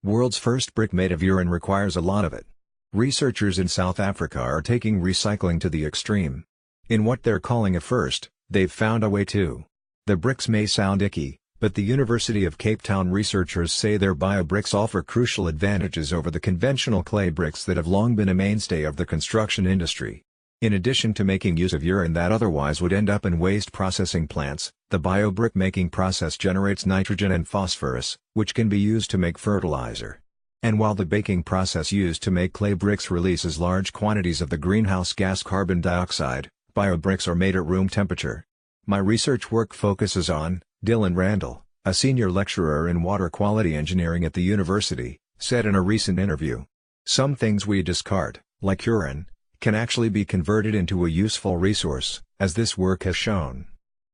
World's first brick made of urine requires a lot of it. Researchers in South Africa are taking recycling to the extreme. In what they're calling a first, they've found a way to. The bricks may sound icky, but the University of Cape Town researchers say their bio-bricks offer crucial advantages over the conventional clay bricks that have long been a mainstay of the construction industry. In addition to making use of urine that otherwise would end up in waste processing plants, the bio-brick making process generates nitrogen and phosphorus, which can be used to make fertilizer. And while the baking process used to make clay bricks releases large quantities of the greenhouse gas carbon dioxide, bio-bricks are made at room temperature. My research work focuses on, Dylan Randall, a senior lecturer in water quality engineering at the university, said in a recent interview. Some things we discard, like urine, can actually be converted into a useful resource, as this work has shown.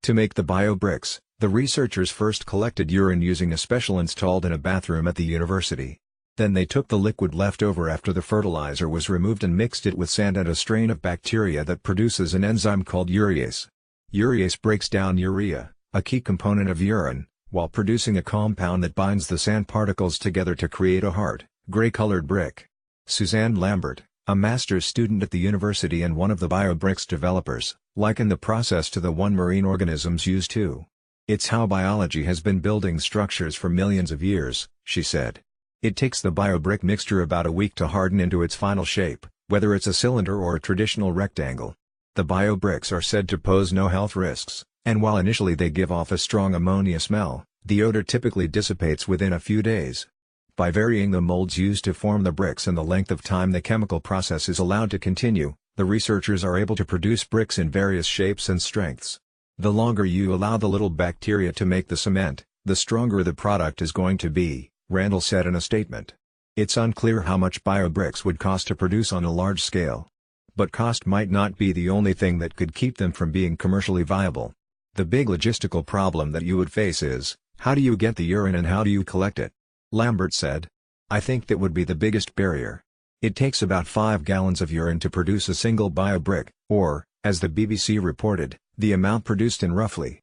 To make the bio-bricks, the researchers first collected urine using a special installed in a bathroom at the university. Then they took the liquid left over after the fertilizer was removed and mixed it with sand and a strain of bacteria that produces an enzyme called urease. Urease breaks down urea, a key component of urine, while producing a compound that binds the sand particles together to create a hard, gray-colored brick. Suzanne Lambert, a master's student at the university and one of the bio-bricks developers, likened the process to the one marine organisms use too. It's how biology has been building structures for millions of years, she said. It takes the bio-brick mixture about a week to harden into its final shape, whether it's a cylinder or a traditional rectangle. The bio-bricks are said to pose no health risks, and while initially they give off a strong ammonia smell, the odor typically dissipates within a few days. By varying the molds used to form the bricks and the length of time the chemical process is allowed to continue, the researchers are able to produce bricks in various shapes and strengths. The longer you allow the little bacteria to make the cement, the stronger the product is going to be, Randall said in a statement. It's unclear how much bio-bricks would cost to produce on a large scale. But cost might not be the only thing that could keep them from being commercially viable. The big logistical problem that you would face is, how do you get the urine and how do you collect it? Lambert said. I think that would be the biggest barrier. It takes about 5 gallons of urine to produce a single bio-brick, or, as the BBC reported, the amount produced in roughly.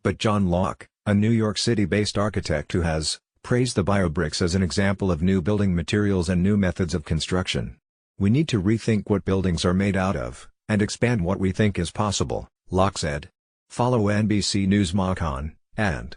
But John Locke, a New York City-based architect who has praised the bio-bricks as an example of new building materials and new methods of construction. We need to rethink what buildings are made out of, and expand what we think is possible, Locke said. Follow NBC News Makhan, and